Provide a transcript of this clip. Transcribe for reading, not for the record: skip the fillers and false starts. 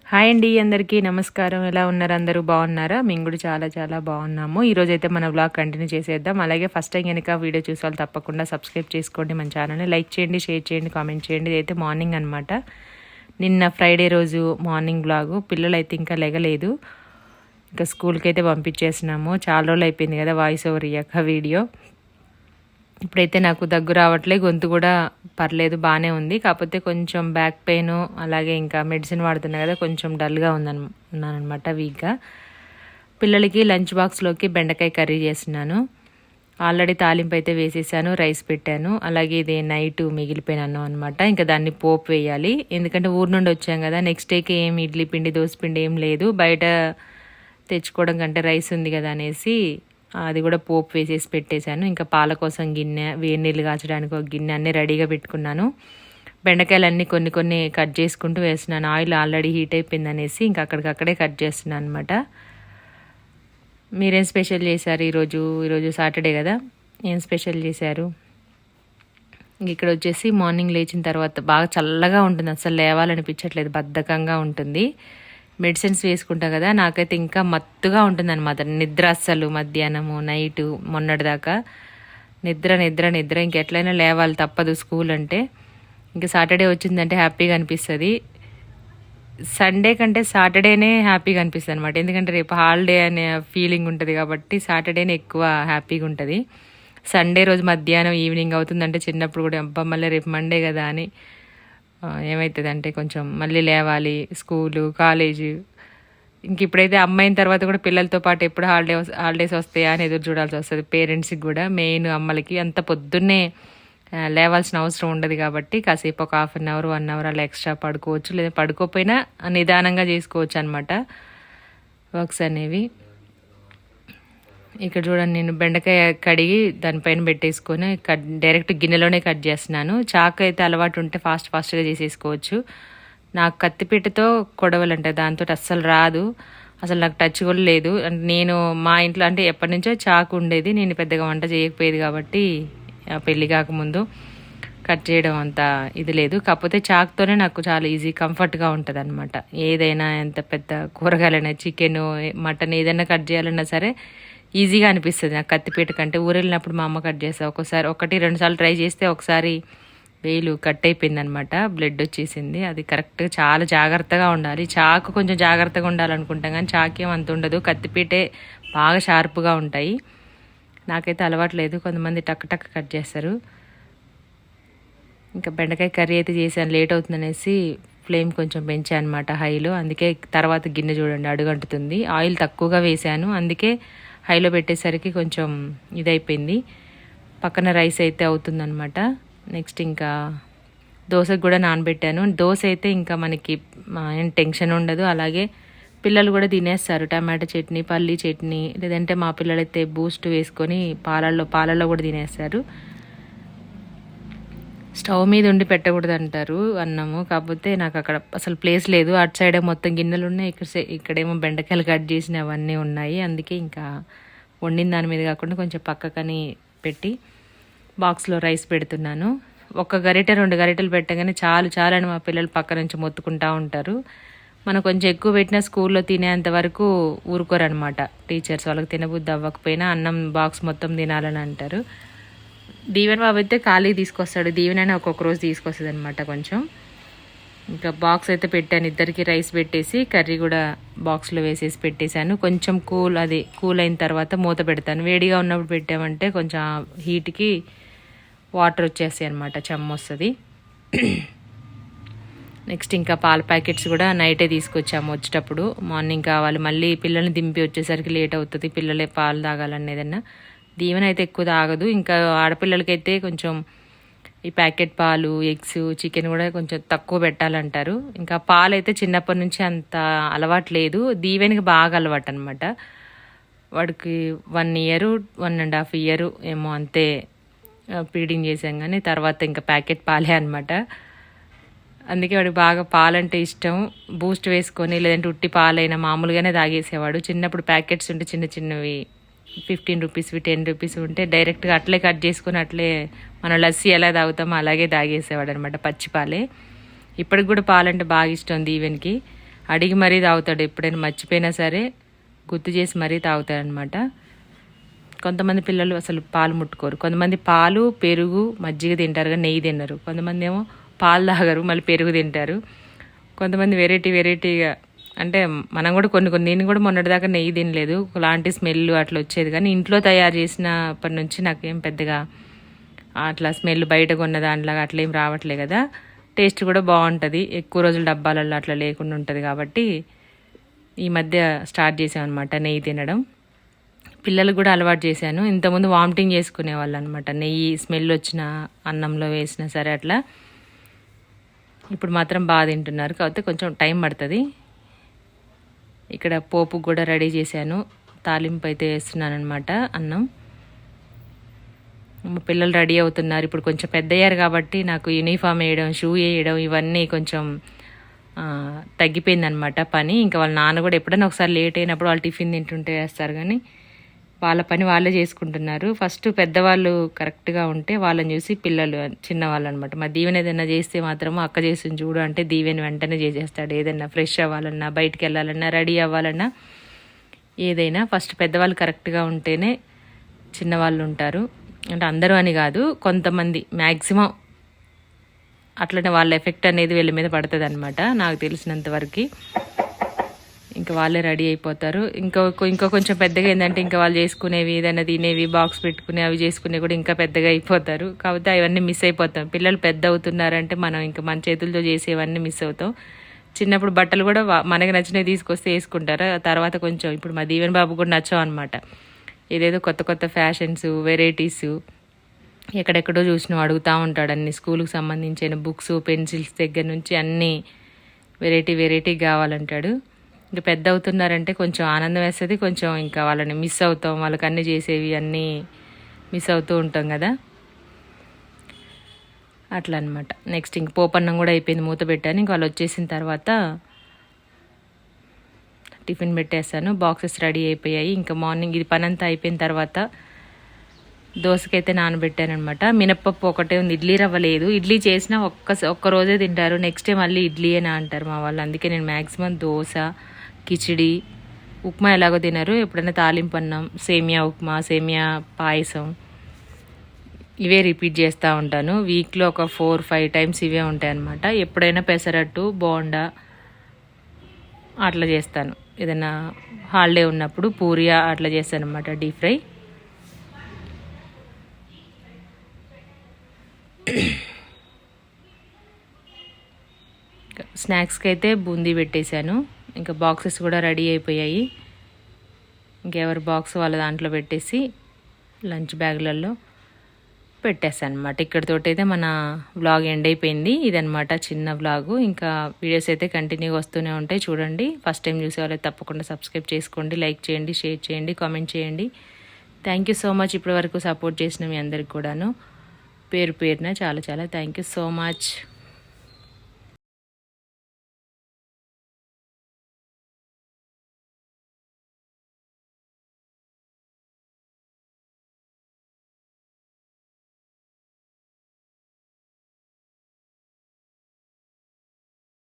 Hi అండి, అందరికీ నమస్కారం. ఎలా ఉన్నారు? అందరూ బాగున్నారా? మేము కూడా చాలా చాలా బాగున్నాము. ఈరోజైతే మన వ్లాగ్ కంటిన్యూ చేసేద్దాం. అలాగే ఫస్ట్ టైం కనుక వీడియో చూసాలు తప్పకుండా సబ్స్క్రైబ్ చేసుకోండి, మన ఛానల్ని లైక్ చేయండి, షేర్ చేయండి, కామెంట్ చేయండి. ఇదైతే మార్నింగ్ అనమాట. నిన్న ఫ్రైడే రోజు మార్నింగ్ వ్లాగు. పిల్లలు అయితే ఇంకా లెగలేదు, ఇంకా స్కూల్కి అయితే పంపించేసినాము. చాలా రోజులు అయిపోయింది కదా వాయిస్ ఓవర్ ఇయ్యాక వీడియో. ఇప్పుడైతే నాకు దగ్గు రావట్లే, గొంతు కూడా పర్లేదు, బాగానే ఉంది. కాకపోతే కొంచెం బ్యాక్ పెయిన్, అలాగే ఇంకా మెడిసిన్ వాడుతున్నా కదా, కొంచెం డల్గా ఉన్నానమాట, వీక్గా. పిల్లలకి లంచ్ బాక్స్లోకి బెండకాయ కర్రీ చేస్తున్నాను. ఆల్రెడీ తాలింపు అయితే వేసేసాను, రైస్ పెట్టాను. అలాగే ఇది నైట్ మిగిలిపోయిన అన్నం అనమాట. ఇంకా దాన్ని పోపు వేయాలి, ఎందుకంటే ఊరు నుండి వచ్చాం కదా. నెక్స్ట్ డేకి ఏం ఇడ్లీ పిండి, దోశ పిండి ఏం లేదు, బయట తెచ్చుకోవడం కంటే రైస్ ఉంది కదా అనేసి అది కూడా పోపు వేసేసి పెట్టేశాను. ఇంకా పాల కోసం గిన్నె, వేడి నీళ్ళు కాచడానికి ఒక గిన్నె అన్నీ రెడీగా పెట్టుకున్నాను. బెండకాయలు అన్నీ కొన్ని కొన్ని కట్ చేసుకుంటూ వేస్తున్నాను. ఆయిల్ ఆల్రెడీ హీట్ అయిపోయింది అనేసి ఇంకా అక్కడికక్కడే కట్ చేస్తున్నాను అనమాట. మీరేం స్పెషల్ చేశారు ఈరోజు సాటర్డే కదా, ఏం స్పెషల్ చేశారు? ఇక్కడ వచ్చేసి మార్నింగ్ లేచిన తర్వాత బాగా చల్లగా ఉంటుంది, అసలు లేవాలనిపించట్లేదు, బద్ధకంగా ఉంటుంది. మెడిసిన్స్ వేసుకుంటా కదా, నాకైతే ఇంకా మత్తుగా ఉంటుంది అనమాట నిద్ర. అస్సలు మధ్యాహ్నము నైటు మొన్నటిదాకా నిద్ర ఇంకెట్లయినా లేవాలి, తప్పదు స్కూల్ అంటే. ఇంకా సాటర్డే వచ్చిందంటే హ్యాపీగా అనిపిస్తుంది. సండే కంటే సాటర్డేనే హ్యాపీగా అనిపిస్తుంది అనమాట, ఎందుకంటే రేపు హాలిడే అనే ఫీలింగ్ ఉంటుంది కాబట్టి సాటర్డేనే ఎక్కువ హ్యాపీగా ఉంటుంది. సండే రోజు మధ్యాహ్నం ఈవినింగ్ అవుతుందంటే చిన్నప్పుడు కూడా అబ్బా మళ్ళీ రేపు మండే కదా అని ఏమవుతుంది అంటే కొంచెం మళ్ళీ లేవాలి, స్కూలు కాలేజు. ఇంక ఇప్పుడైతే అమ్మాయిన తర్వాత కూడా పిల్లలతో పాటు ఎప్పుడు హాలిడేస్ వస్తాయా అని ఎదురు చూడాల్సి వస్తుంది. పేరెంట్స్కి కూడా, మెయిన్ అమ్మలకి అంత పొద్దున్నే లేవాల్సిన అవసరం ఉండదు కాబట్టి కాసేపు ఒక 1/2 అవర్ 1 అవర్ అలా ఎక్స్ట్రా పడుకోవచ్చు, లేదా పడుకోపోయినా నిదానంగా చేసుకోవచ్చు అనమాట వర్క్స్ అనేవి. ఇక్కడ చూడండి, నేను బెండకాయ కడిగి దానిపైన పెట్టేసుకొని డైరెక్ట్ గిన్నెలోనే కట్ చేస్తున్నాను. చాకు అయితే అలవాటు ఉంటే ఫాస్ట్గా చేసేసుకోవచ్చు. నాకు కత్తిపీటతో కొడవలంటే దాంతో అస్సలు రాదు, అసలు నాకు టచ్ కూడా లేదు. అంటే నేను మా ఇంట్లో అంటే ఎప్పటి నుంచో చాకు ఉండేది, నేను పెద్దగా వంట చేయకపోయేది కాబట్టి పెళ్ళి కాకముందు కట్ చేయడం అంత ఇది లేదు. కాకపోతే చాకుతోనే నాకు చాలా ఈజీ, కంఫర్ట్గా ఉంటుంది అనమాట. ఏదైనా ఎంత పెద్ద కూరగాయలైనా, చికెన్, మటన్ ఏదైనా కట్ చేయాలన్నా సరే ఈజీగా అనిపిస్తుంది నాకు కత్తిపీట కంటే. ఊరెళ్ళినప్పుడు మా అమ్మ కట్ చేస్తా, ఒకసారి 1-2 సార్లు ట్రై చేస్తే ఒకసారి వేలు కట్ అయిపోయింది అనమాట, బ్లడ్ వచ్చేసింది. అది కరెక్ట్గా చాలా జాగ్రత్తగా ఉండాలి. చాకు కొంచెం జాగ్రత్తగా ఉండాలనుకుంటాం కానీ చాకేం అంత ఉండదు, కత్తిపీటే బాగా షార్ప్గా ఉంటాయి. నాకైతే అలవాట్లేదు, కొంతమంది టక్ టక్ కట్ చేస్తారు. ఇంకా బెండకాయ కర్రీ అయితే చేశాను, లేట్ అవుతుందనేసి ఫ్లేమ్ కొంచెం పెంచాను అనమాట హైలో. అందుకే తర్వాత గిన్నె చూడండి అడుగంటుతుంది. ఆయిల్ తక్కువగా వేసాను, అందుకే హైలో పెట్టేసరికి కొంచెం ఇదైపోయింది. పక్కన రైస్ అయితే అవుతుందన్నమాట. నెక్స్ట్ ఇంకా దోశకు కూడా నానబెట్టాను. దోశ అయితే ఇంకా మనకి ఏం టెన్షన్ ఉండదు, అలాగే పిల్లలు కూడా తినేస్తారు. టమాటా చట్నీ, పల్లీ చట్నీ, లేదంటే మా పిల్లలైతే బూస్ట్ వేసుకొని పాలల్లో కూడా తినేస్తారు. స్టవ్ మీద ఉండి పెట్టకూడదు అంటారు అన్నము, కాకపోతే నాకు అక్కడ అసలు ప్లేస్ లేదు. అటు సైడే మొత్తం గిన్నెలు ఉన్నాయి, ఇక్కడేమో బెండకాయలు కట్ చేసినవి అవన్నీ ఉన్నాయి. అందుకే ఇంకా వండిన దాని మీద కాకుండా కొంచెం పక్కకని పెట్టి బాక్స్లో రైస్ పెడుతున్నాను. 1 గరిటె 2 గరిటెలు పెట్టగానే చాలని మా పిల్లలు పక్క నుంచి మొత్తుకుంటూ ఉంటారు. మనం కొంచెం ఎక్కువ పెట్టినా స్కూల్లో తినేంత వరకు ఊరుకోరనమాట టీచర్స్. వాళ్ళకి తినబుద్ధి అవ్వకపోయినా అన్నం బాక్స్ మొత్తం తినాలని అంటారు. దీవెన బాబు అయితే ఖాళీ తీసుకొస్తాడు, దీవెన ఒక్కొక్క రోజు తీసుకొస్తుంది అనమాట కొంచెం. ఇంకా బాక్స్ అయితే పెట్టాను, ఇద్దరికి రైస్ పెట్టేసి కర్రీ కూడా బాక్స్లో వేసేసి పెట్టేశాను. కొంచెం కూల్ అయిన తర్వాత మూత పెడతాను. వేడిగా ఉన్నప్పుడు పెట్టామంటే కొంచెం హీట్కి వాటర్ వచ్చేస్తాయి అనమాట, చెమ్మ వస్తుంది. నెక్స్ట్ ఇంకా పాల ప్యాకెట్స్ కూడా నైటే తీసుకొచ్చాము, వచ్చేటప్పుడు మార్నింగ్ కావాలి. మళ్ళీ పిల్లల్ని దింపి వచ్చేసరికి లేట్ అవుతుంది, పిల్లలే పాలు తాగాలని ఏదన్నా. దీవెన అయితే ఎక్కువ తాగదు. ఇంకా ఆడపిల్లలకైతే కొంచెం ఈ ప్యాకెట్ పాలు, ఎగ్స్, చికెన్ కూడా కొంచెం తక్కువ పెట్టాలంటారు. ఇంకా పాలు అయితే చిన్నప్పటి నుంచి అంత అలవాటు లేదు, దీవెనకి బాగా అలవాటు అనమాట. వాడికి 1 ఇయర్ 1.5 ఇయర్ ఏమో అంతే ఫీడింగ్ చేసాం, కానీ తర్వాత ఇంకా ప్యాకెట్ పాలే అనమాట. అందుకే వాడికి బాగా పాలంటే ఇష్టం. బూస్ట్ వేసుకొని లేదంటే ఉట్టి పాలైనా మామూలుగానే తాగేసేవాడు. చిన్నప్పుడు ప్యాకెట్స్ ఉంటే చిన్నవి 15 రూపీస్వి 10 రూపీస్ ఉంటే డైరెక్ట్గా అట్లే కట్ చేసుకొని అట్లే మనం లస్సీ ఎలా తాగుతామో అలాగే తాగేసేవాడు అనమాట, పచ్చి పాలే. ఇప్పటికి కూడా పాలంటే బాగా ఇష్టం దీవెనికి. అడిగి మరీ తాగుతాడు. ఎప్పుడైనా మర్చిపోయినా సరే గుర్తు చేసి మరీ తాగుతాడనమాట. కొంతమంది పిల్లలు అసలు పాలు ముట్టుకోరు. కొంతమంది పాలు, పెరుగు, మజ్జిగ తింటారు కానీ నెయ్యి తినరు. కొంతమంది ఏమో పాలు తాగరు, మళ్ళీ పెరుగు తింటారు. కొంతమంది వెరైటీగా అంటే మనం కూడా కొన్ని నేను కూడా మొన్నటిదాకా నెయ్యి తినలేదు. ఒకలాంటి స్మెల్ అట్లా వచ్చేది. కానీ ఇంట్లో తయారు చేసినప్పటి నుంచి నాకేం పెద్దగా అట్లా స్మెల్ బయట కొన్న దాంట్లాగా అట్లా ఏం రావట్లే కదా. టేస్ట్ కూడా బాగుంటుంది. ఎక్కువ రోజులు డబ్బాలలో అట్లా లేకుండా ఉంటుంది కాబట్టి ఈ మధ్య స్టార్ట్ చేసామన్నమాట నెయ్యి తినడం. పిల్లలకు కూడా అలవాటు చేశాను. ఇంతకుముందు వామిటింగ్ చేసుకునేవాళ్ళు అనమాట, నెయ్యి స్మెల్ వచ్చిన అన్నంలో వేసినా సరే అట్లా. ఇప్పుడు మాత్రం బాగా తింటున్నారు. కాకపోతే కొంచెం టైం పడుతుంది. ఇక్కడ పోపు కూడా రెడీ చేశాను. తాలింపు అయితే వేస్తున్నాను అనమాట అన్నం. మా పిల్లలు రెడీ అవుతున్నారు. ఇప్పుడు కొంచెం పెద్ద అయ్యారు కాబట్టి నాకు యూనిఫామ్ వేయడం, షూ వేయడం ఇవన్నీ కొంచెం తగ్గిపోయిందనమాట పని. ఇంకా వాళ్ళ నాన్న కూడా ఎప్పుడైనా ఒకసారి లేట్ అయినప్పుడు వాళ్ళు టిఫిన్ తింటుంటే వేస్తారు, కానీ వాళ్ళ పని వాళ్ళే చేసుకుంటున్నారు. ఫస్ట్ పెద్దవాళ్ళు కరెక్ట్గా ఉంటే వాళ్ళని చూసి పిల్లలు చిన్నవాళ్ళు అనమాట. మా దీవెన ఏదైనా చేస్తే మాత్రము అక్క చేసింది చూడు అంటే దీవెన వెంటనే చేసేస్తాడు. ఏదైనా ఫ్రెష్ అవ్వాలన్నా, బయటికి వెళ్ళాలన్నా, రెడీ అవ్వాలన్నా ఏదైనా ఫస్ట్ పెద్దవాళ్ళు కరెక్ట్గా ఉంటేనే చిన్నవాళ్ళు ఉంటారు. అంటే అందరూ అని కాదు, కొంతమంది మ్యాక్సిమం అట్లనే వాళ్ళ ఎఫెక్ట్ అనేది వీళ్ళ మీద పడుతుంది అనమాట నాకు తెలిసినంతవరకు. ఇంకా వాళ్ళే రెడీ అయిపోతారు. ఇంకా కొంచెం పెద్దగా ఏంటంటే ఇంకా వాళ్ళు చేసుకునేవి ఏదైనా తినేవి బాక్స్ పెట్టుకునే అవి చేసుకునే కూడా ఇంకా పెద్దగా అయిపోతారు. కాకపోతే అవన్నీ మిస్ అయిపోతాం. పిల్లలు పెద్ద అవుతున్నారంటే మనం ఇంకా మన చేతులతో చేసేవన్నీ మిస్ అవుతాం. చిన్నప్పుడు బట్టలు కూడా మనకి నచ్చినవి తీసుకొస్తే వేసుకుంటారు. తర్వాత కొంచెం ఇప్పుడు మా దీవెన బాబు కూడా నచ్చాం అనమాట. ఏదేదో కొత్త ఫ్యాషన్స్, వెరైటీస్ ఎక్కడెక్కడో చూసినా అడుగుతూ ఉంటాడు. అన్ని స్కూల్కి సంబంధించిన బుక్స్, పెన్సిల్స్ దగ్గర నుంచి అన్నీ వెరైటీ కావాలంటాడు. ఇంకా పెద్ద అవుతున్నారంటే కొంచెం ఆనందం వేస్తుంది. కొంచెం ఇంకా వాళ్ళని మిస్ అవుతాం. వాళ్ళకి అన్నీ చేసేవి అన్నీ మిస్ అవుతూ ఉంటాం కదా, అట్లా అనమాట. నెక్స్ట్ ఇంక పోపన్నం కూడా అయిపోయింది, మూత పెట్టాను. ఇంక వాళ్ళు వచ్చేసిన తర్వాత టిఫిన్ పెట్టేస్తాను. బాక్సెస్ రెడీ అయిపోయాయి. ఇంకా మార్నింగ్ ఇది పని అంతా అయిపోయిన తర్వాత దోశకైతే నానబెట్టాను అనమాట. మినప్పప్పు ఒకటే ఉంది, ఇడ్లీ రవ్వ లేదు. ఇడ్లీ చేసినా ఒక్క రోజే తింటారు, నెక్స్ట్ డే మళ్ళీ ఇడ్లీ అని అంటారు మా వాళ్ళు. అందుకే నేను మ్యాక్సిమం దోశ, కిచిడి, ఉప్మా ఎలాగో తినరు. ఎప్పుడైనా తాలింపు అన్నం, సేమియా ఉప్మా, సేమియా పాయసం ఇవే రిపీట్ చేస్తూ ఉంటాను. వీక్లో ఒక 4-5 టైమ్స్ ఇవే ఉంటాయి అన్నమాట. ఎప్పుడైనా పెసరట్టు, బోండా అట్లా చేస్తాను. ఏదైనా హాలిడే ఉన్నప్పుడు పూరి అట్లా చేస్తాను అనమాట, డీప్ ఫ్రై. స్నాక్స్కి అయితే బూందీ పెట్టేశాను. ఇంకా బాక్సెస్ కూడా రెడీ అయిపోయాయి. ఇంకెవరి బాక్స్ వాళ్ళ దాంట్లో పెట్టేసి లంచ్ బ్యాగ్లలో పెట్టేస్తాను అనమాట. ఇక్కడితోటి అయితే మన వ్లాగ్ ఎండ్ అయిపోయింది. ఇదనమాట చిన్న వ్లాగు. ఇంకా వీడియోస్ అయితే కంటిన్యూగా వస్తూనే ఉంటాయి, చూడండి. ఫస్ట్ టైం చూసే వాళ్ళైతే తప్పకుండా సబ్స్క్రైబ్ చేసుకోండి, లైక్ చేయండి, షేర్ చేయండి, కామెంట్ చేయండి. థ్యాంక్ యూ సో మచ్ ఇప్పటి వరకు సపోర్ట్ చేసిన మీ అందరికి కూడాను పేరున చాలా థ్యాంక్ యూ సో మచ్.